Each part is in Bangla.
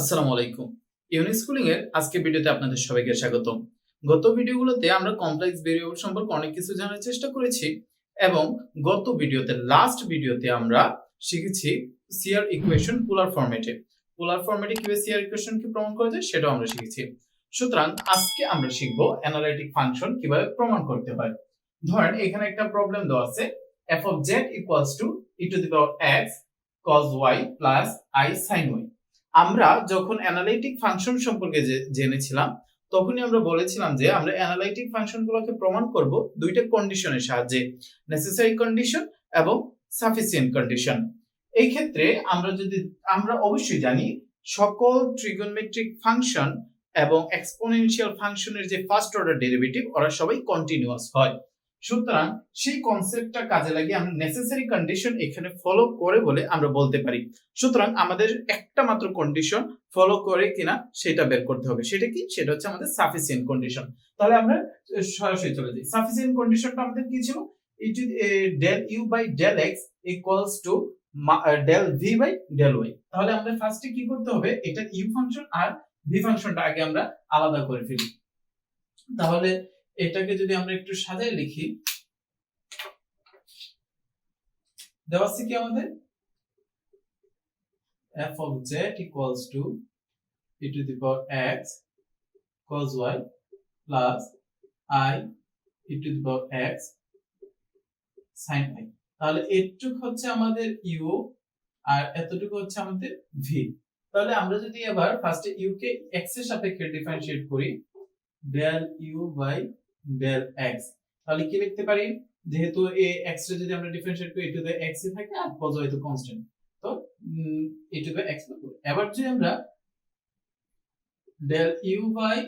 আসসালামু আলাইকুম। ইউনিক স্কুলিং এর আজকে ভিডিওতে আপনাদের সবাইকে স্বাগতম। গত ভিডিওগুলোতে আমরা কমপ্লেক্স ভেরিয়েবল সম্পর্কে অনেক কিছু জানার চেষ্টা করেছি এবং গত ভিডিওতে লাস্ট ভিডিওতে আমরা শিখেছি সিআর ইকুয়েশন পোলার ফরম্যাটে। পোলার ফরম্যাটে কিভাবে সিআর ইকুয়েশনকে প্রমাণ করা যায় সেটাও আমরা শিখেছি। সুতরাং আজকে আমরা শিখব অ্যানালাইটিক ফাংশন কিভাবে প্রমাণ করতে হয়। ধরেন এখানে একটা প্রবলেম দেওয়া আছে f of z equals to e to the power x cos y plus I sin y। আমরা যখন অ্যানালাইটিক ফাংশন সম্পর্কে জেনেছিলাম তখনই আমরা বলেছিলাম যে আমরা অ্যানালাইটিক ফাংশনগুলোকে প্রমাণ করব দুইটা কন্ডিশনের সাহায্যে, নেসেসারি কন্ডিশন এবং সাফিসিয়েন্ট কন্ডিশন। এই ক্ষেত্রে আমরা অবশ্যই জানি সকল ট্রিগোনোমেট্রিক ফাংশন এবং এক্সপোনেনশিয়াল ফাংশনের যে ফার্স্ট অর্ডার ডেরিভেটিভ ওরা সবাই কন্টিনিউয়াস হয়। সুতরাং সেই কনসেপ্টটা কাজে লাগিয়ে আমরা নেসেসারি কন্ডিশন এখানে ফলো করে বলে আমরা বলতে পারি। সুতরাং আমাদের একটা মাত্র কন্ডিশন ফলো করে কিনা সেটা বের করতে হবে। সেটা কি? সেটা হচ্ছে আমাদের সাফিসিয়েন্ট কন্ডিশন। তাহলে আমরা সরাসরি চলে যাই। সাফিসিয়েন্ট কন্ডিশনটা আমাদের কি ছিল? del u by del x equals to del v by del y। তাহলে আমাদের ফার্স্টে কি করতে হবে? এটা u ফাংশন আর v ফাংশনটা আগে আমরা আলাদা করে ফেলি। তাহলে এটাকে যদি আমরা একটু সাজায় লিখি, দেওয়া আছে কি আমাদের f of z equals to e to the power x cos y plus I e to the power x sin y। তাহলে এটুকু হচ্ছে আমাদের u আর এতটুকু হচ্ছে আমাদের v। তাহলে আমরা যদি এবার ফার্স্টে u কে x এর সাপেক্ষে ডিফারেন্সিয়েট করি, del u by del x, তাহলে কি লিখতে পারি? যেহেতু a x রে যদি আমরা ডিফারেন্সিয়েট করি e to the x এ থাকে আর cos y তো কনস্ট্যান্ট, তো e to the x লিখব। এবার যদি আমরা del u by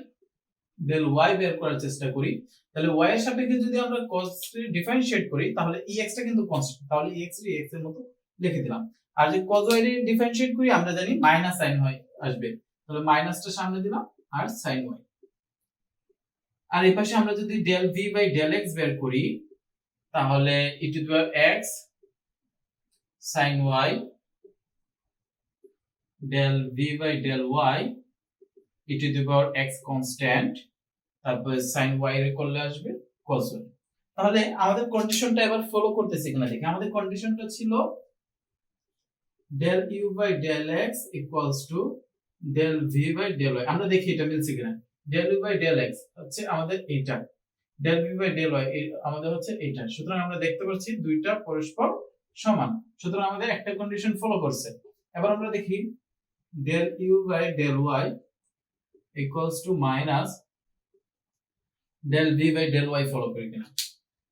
del y বের করার চেষ্টা করি, তাহলে y এর সাপেক্ষে যদি আমরা cos রে ডিফারেন্সিয়েট করি তাহলে ex টা কিন্তু কনস্ট্যান্ট, তাহলে ex রে x এর মতো লিখে দিলাম। আর যদি cos y রে ডিফারেন্সিয়েট করি আমরা জানি মাইনাস sin y আসবে, তাহলে মাইনাসটা সামনে দিলাম আর sin y। আর এই পাশে আমরা যদি del v by del x বের করি তাহলে e to the power x sin y del v by del y e to the power x constant, তারপর sin y এর করলে আসবে cos y। তাহলে আমাদের কন্ডিশনটা এবার ফলো করতেছি কিনা দেখি। আমাদের কন্ডিশনটা ছিল del u by del x equals to del v by del y। আমরা দেখি এটা মিলছে কিনা। del u by del x হচ্ছে আমাদের এইটা, del v by del y আমাদের হচ্ছে এইটা। সুতরাং আমরা দেখতে পাচ্ছি দুইটা পরস্পর সমান, সুতরাং আমাদের একটা কন্ডিশন ফলো করছে। এবার আমরা দেখি del u by del y equals to minus del v by del y follow করি কিনা।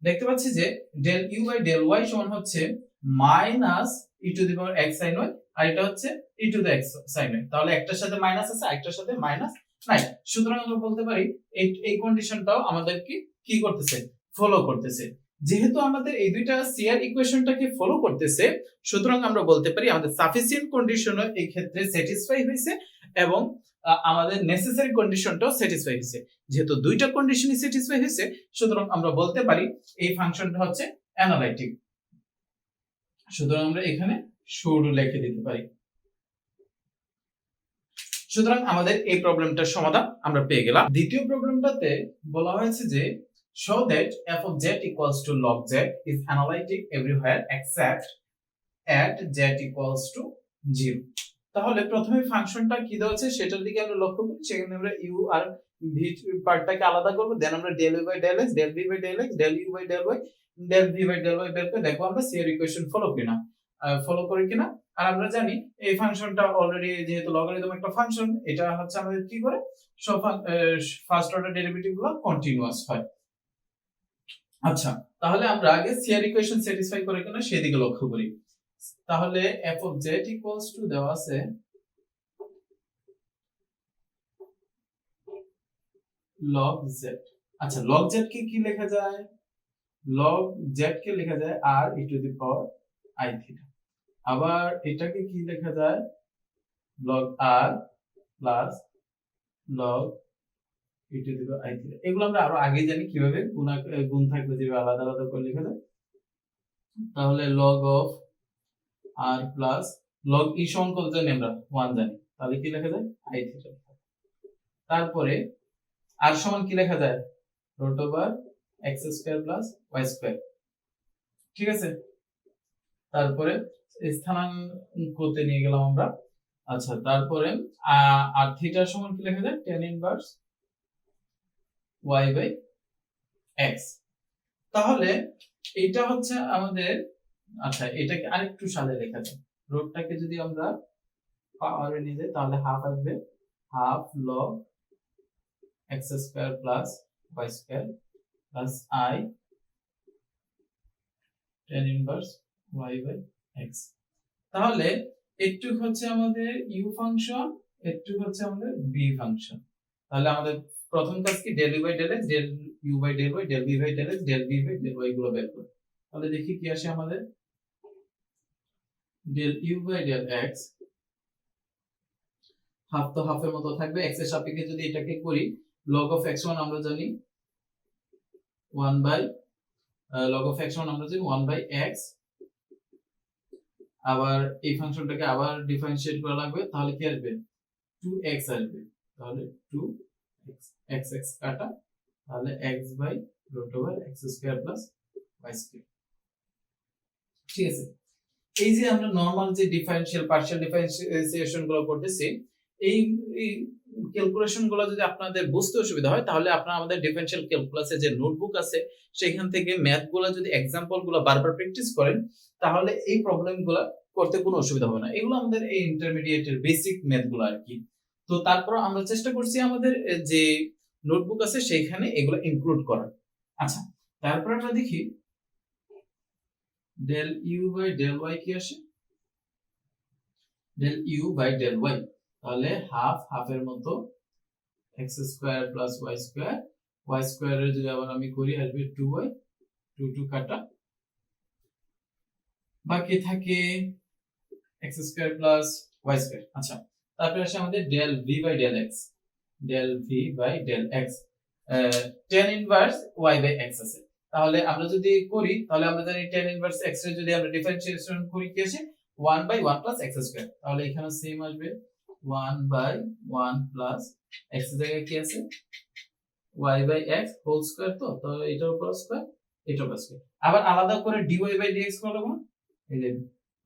দেখতে পাচ্ছি যে del u by del y সমান হচ্ছে minus e to the power x sin y আর এটা হচ্ছে e to the x sin y। তাহলে একটার সাথে মাইনাস আছে আরেকটার সাথে মাইনাস নাই। সুতরাং আমরা বলতে পারি এই কন্ডিশনটাও আমাদেরকে কি করতেছে? ফলো করতেছে। যেহেতু আমাদের এই দুইটা সিআর ইকুয়েশনটাকে ফলো করতেছে, সুতরাং আমরা বলতে পারি আমাদের সাফিসিয়েন্ট কন্ডিশনও এই ক্ষেত্রে স্যাটিসফাই হয়েছে এবং আমাদের নেসেসারি কন্ডিশনটাও স্যাটিসফাই হয়েছে। যেহেতু দুইটা কন্ডিশনই স্যাটিসফাই হয়েছে, সুতরাং আমরা বলতে পারি এই ফাংশনটা হচ্ছে অ্যানালাইটিক। সুতরাং আমরা এখানে শুরু লিখে দিতে পারি। সুতরাং আমাদের এই প্রবলেমটার সমাধান আমরা পেয়ে গেলাম। দ্বিতীয় প্রবলেমটাতে বলা হয়েছে যে show that f of z equals to log z is analytic everywhere except at z equals to 0। তাহলে প্রথমে ফাংশনটা কি দেওয়া আছে সেটার দিকে আমরা লক্ষ্য করি। সেখানে আমরা u আর v পার্টটাকে আলাদা করব, দেন আমরা del u by del x, del v by del x, del u by del y, del v by del y বের করে দেখো আমরা সিআর ইকুয়েশন ফলো করি কিনা। আর আমরা জানি এই ফাংশনটা অলরেডি যেহেতু লগারিদম একটা ফাংশন, এটা হচ্ছে আমাদের কি করে সব ফার্স্ট অর্ডার ডেরিভেটিভ গুলো কন্টিনিউয়াস হয়। আচ্ছা, তাহলে আমরা আগে সিআর ইকুয়েশন স্যাটিসফাই করে কিনা সেদিকে লক্ষ্য করি। তাহলে f of z equals to দেওয়া আছে log z। আচ্ছা, log z কে কি লেখা যায়? log z কে লেখা যায় r e to the power I theta। আবার এটাকে কি লেখা যায়? log r plus log e to the power I theta। এগুলো আমরা আরো আগে জানি কিভাবে গুণ থাকলে যেভাবে আলাদা আলাদা করে লেখা যায়। তাহলে log of r plus log e সমান কত জানি আমরা? 1 জানি। তাহলে কি লেখা যায় আই থিটা। তারপরে আর সমান কি লেখা যায় root over x square plus Y square. ঠিক আছে, তারপরে স্থানাঙ্কতে নিয়ে গেলাম আমরা। আচ্ছা, তারপরে আর থিটার সমান কি লেখা যায় tan inverse y by x। তাহলে এটা হচ্ছে আমাদের, আচ্ছা এটাকে আরেকটু সাজিয়ে লেখা যায়। রুটটাকে যদি আমরা পাওয়ারে নিয়ে যাই তাহলে হাফ আসবে, half log x square plus Y square plus i tan inverse y by x। তাহলে একটু হচ্ছে আমাদের ইউ ফাংশন, একটু হচ্ছে আমাদের বি ফাংশন। তাহলে আমাদের প্রথম কাজ কি del you by del x, del you by del y, del v by del x, del v by del y গুলো বের করব। তাহলে দেখি কি আসে আমাদের। Del you by del x, half তো হাফের মতো থাকবে, এক্স এর সাপেক্ষে যদি এটাকে করি log of x1 আমরা জানি 1 বাই log of x1 আমরা জানি 1 বাই x। আবার এই ফাংশনটাকে আবার ডিফারেনশিয়েট করা লাগবে, তাহলে কি আসবে 2x আসবে। তাহলে 2x, x x কাটা, তাহলে x by root over x square plus y square. ঠিক আছে, এই যে আমরা নরমাল যে ডিফারেনশিয়াল পার্শিয়াল ডিফারেন্সিয়েশন গুলো করতেছি, এই ক্যালকুলেশন গুলো যদি আপনাদের বুঝতে অসুবিধা হয় তাহলে আপনারা আমাদের ডিফারেনশিয়াল ক্যালকুলাসে যে নোটবুক আছে সেখান থেকে ম্যাথ গুলো যদি এক্সাম্পল গুলো বারবার প্র্যাকটিস করেন তাহলে এই প্রবলেম গুলো করতে কোনো অসুবিধা হবে না। এগুলো আমাদের এই ইন্টারমিডিয়েটের বেসিক ম্যাথ গুলো আর কি। তো তারপর আমরা চেষ্টা করছি আমাদের যে নোটবুক আছে সেখানে এগুলো ইনক্লুড করার। আচ্ছা, তারপর আমরা দেখি del you by del Y কি আসে, del you by del Y, তাহলে হাফ হাফের মতো X square plus Y square, Y স্কয়ারের যদি আবার আমি করি আসবে 2y, 2 কাটা, বাকি থাকে x square plus Y square. আচ্ছা, তারপরে আসে আমাদের del v by del x, del v by del x tan inverse y by x আছে। তাহলে আমরা যদি করি তাহলে আমরা জানি tan ইনভার্স x এর যদি আমরা ডিফারেন্সিয়েশন করি কি আসে 1 বাই 1 প্লাস x স্কয়ার। তাহলে এখানে সেম আসবে 1 বাই 1 প্লাস x এর জায়গায় কি আছে y by x whole square. তো এটার উপর স্কয়ার, এটার উপর স্কয়ার। আবার আলাদা করে dy বাই dx করব না, এই যে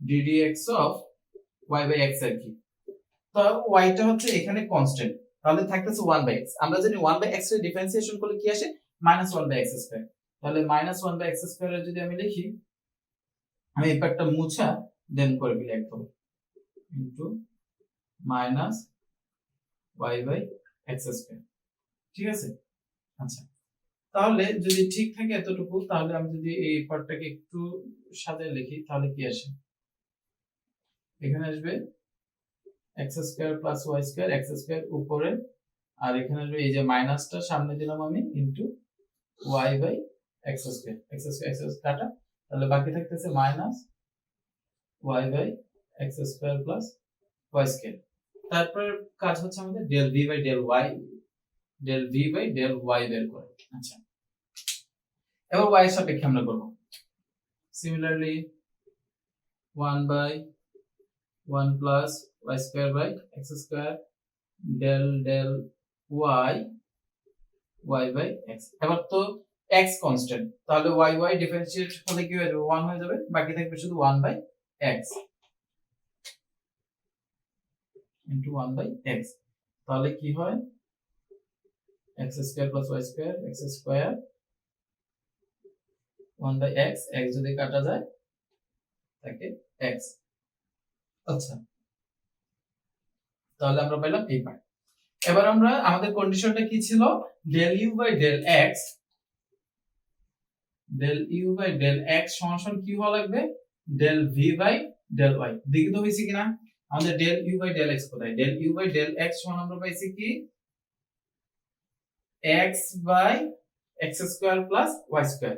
ddx of y by x আর কি। তো y টা হচ্ছে এখানে কনস্ট্যান্ট, তাহলে থাকতেছে 1 বাই x। আমরা জানি 1 বাই x এর ডিফারেন্সিয়েশন করলে কি আসে -1 বাই x স্কয়ার। তাহলে -1 বাই x স্কয়ার এর যদি আমি লিখি, আমি এই পার্টটা মুছা দেন করে দিই একদম into -y by x square. ঠিক আছে, আচ্ছা তাহলে যদি ঠিক থাকে এতটুকু, তাহলে আমি যদি এই পার্টটাকে একটু সাজিয়ে লিখি তাহলে কি আসে, এখানে আসবে x square plus y square, x square উপরে, আর এখানে আসবে এই যে মাইনাসটা সামনে দিলাম আমি into y by x square, x square x কাটা, তাহলে বাকি থাকতেছে minus y by x square plus y square. তারপর কাজ হচ্ছে আমাদের del v by del y, del v by del y বের করা। আচ্ছা, এবার y এর সাপেক্ষে আমরা করব similarly 1 by 1 plus y square by x square del del y, y by x। এবার তো x কনস্ট্যান্ট, তাহলে y y ডিফারেন্সিয়েট হলে কি হয়ে যাবে 1 হয়ে যাবে, বাকি থাকবে শুধু 1 by x into 1 by x। তাহলে কি হয় x square plus y square, x square 1 by x, x যদি কাটা যায় থাকে x। আচ্ছা, তাহলে আমরা পেলাম এই পার্ট। এবার আমরা আমাদের কন্ডিশনটা কি ছিল, del you by del x, del you by del x সমান কি হওয়া লাগবে del v by del y। দেখি তো হইছে কিনা আমাদের del you by del x কোথায়, del you by del x সমান আমরা পাইছি কি x by x square plus y square,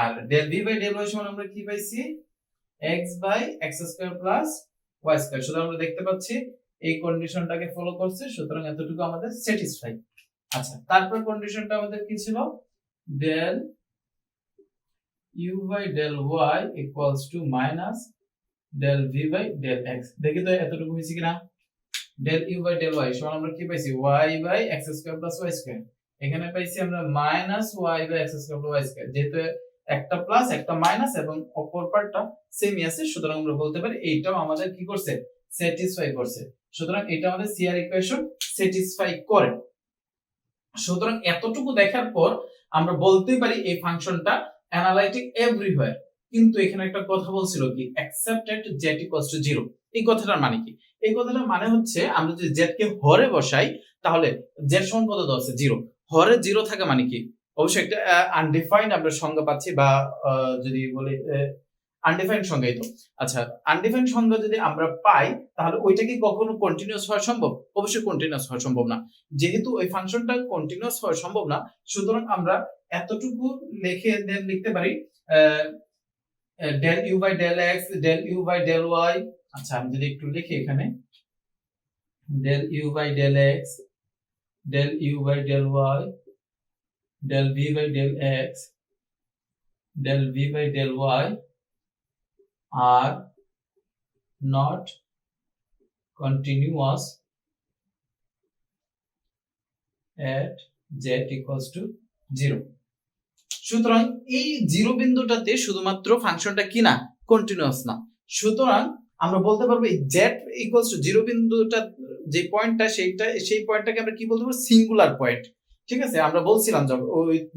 আর del v by del y সমান আমরা কি পাইছি x by x square plus y square. সুতরাং আমরা দেখতে পাচ্ছি এই কন্ডিশনটাকে ফলো করছে, সুতরাং এতটুকু আমাদের স্যাটিসফাই। আচ্ছা, তারপর কন্ডিশনটা আমাদের কি ছিল, del u by del y equals to minus del v by del x। দেখি তো এতটুকু হয়েছে কিনা, del you by del y সমান আমরা কি পাইছি y by x square plus Y square. এখানে পাইছি আমরা minus y by x square plus Y square, যেহেতু একটা প্লাস একটা মাইনাস এবং অপর পার্টটা সেমই আছে, সুতরাং আমরা বলতে পারি এইটাও আমাদের কি করছে স্যাটিসফাই করছে। সুতরাং এটা আমাদের সিআর ইকুয়েশন স্যাটিসফাই করে। সুতরাং এতটুকু দেখার পর আমরা বলতে পারি এই ফাংশনটা অ্যানালাইটিক এভরিওয়্যার। কিন্তু এখানে একটা কথা বলছিল কি except at z equals to 0। এই কথাটার মানে কি? এই কথাটার মানে হচ্ছে আমরা যদি z কে হরে বসাই তাহলে z সমান কত দেওয়া আছে 0। হরে 0 থাকা মানে কি? অবশ্যই একটা আনডিফাইন্ড আমরা সংজ্ঞা পাচ্ছি, বা যদি বলি আনডিফাইন্ড সংজ্ঞাই তো। আচ্ছা, আনডিফাইন্ড সংজ্ঞা যদি আমরা পাই তাহলে ওইটা কি কখনো কন্টিনিউয়াস হওয়া সম্ভব? অবশ্যই কন্টিনিউয়াস হওয়া সম্ভব না। যেহেতু ওই ফাংশনটা কন্টিনিউয়াস হওয়া সম্ভব না, সুতরাং আমরা এতটুকু লিখতে পারি del u by del x del u by del y। আচ্ছা, আমি যদি একটু লিখি এখানে del u by del x del u by del y del v by del x del v by del y are not continuous at z equals to 0। সুতরাং এই 0 বিন্দুটাতে শুধুমাত্র ফাংশনটা কি না কন্টিনিউয়াস না। সুতরাং আমরা বলতে পারবো এই z ইকুয়ালস টু 0 বিন্দুটা যে পয়েন্টটা সেই পয়েন্টটাকে আমরা কি বলতে পারবো সিঙ্গুলার পয়েন্ট। ঠিক আছে, আমরা বলছিলাম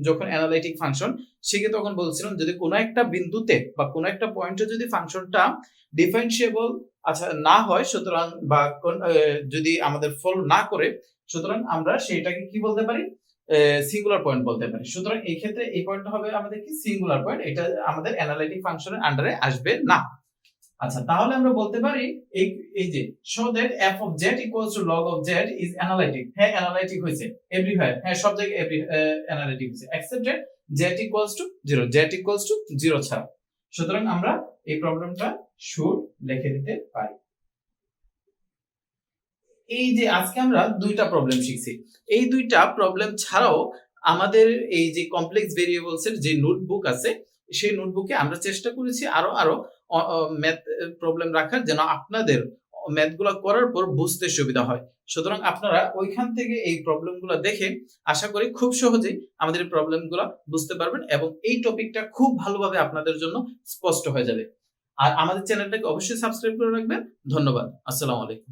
যখন অ্যানালাইটিক ফাংশন শিখে তখন বলছিলাম যদি কোনো একটা বিন্দুতে বা কোনো একটা পয়েন্টে যদি ফাংশনটা ডিফারেন্সিয়েবল আচ্ছা না হয়, সুতরাং বা যদি আমাদের ফলো না করে, সুতরাং আমরা সেটাকে কি বলতে পারি সিঙ্গুলার পয়েন্ট বলতে পারি। সুতরাং এই ক্ষেত্রে এই পয়েন্টটা হবে আমাদের কি সিঙ্গুলার পয়েন্ট, এটা আমাদের অ্যানালাইটিক ফাংশনের আন্ডারে আসবে না। আচ্ছা, তাহলে আমরা বলতে পারি এই যে show that f of z equals to log of z is analytic। হ্যাঁ, অ্যানালাইটিক হইছে এভরিওয়্যার, হ্যাঁ সব জায়গায় অ্যানালাইটিক হইছে except that z equals to 0, z equals to 0 ছাড়া। সুতরাং আমরা এই প্রবলেমটা শুড লিখে দিতে পারি। এই যে আজকে আমরা দুইটা প্রবলেম শিখছি, এই দুইটা প্রবলেম ছাড়াও আমাদের এই যে কমপ্লেক্স ভেরিয়েবলস এর যে নোটবুক আছে সেই নোটবুকে আমরা চেষ্টা করেছি আরো ম্যাথ প্রবলেম রাখার, যেন আপনাদের ম্যাথগুলো করার পর বুঝতে সুবিধা হয়। সুতরাং আপনারা ওইখান থেকে এই প্রবলেমগুলো দেখে আশা করি খুব সহজেই আমাদের এই প্রবলেমগুলো বুঝতে পারবেন এবং এই টপিকটা খুব ভালোভাবে আপনাদের জন্য স্পষ্ট হয়ে যাবে। আর আমাদের চ্যানেলটাকে অবশ্যই সাবস্ক্রাইব করে রাখবেন। ধন্যবাদ। আসসালামু আলাইকুম।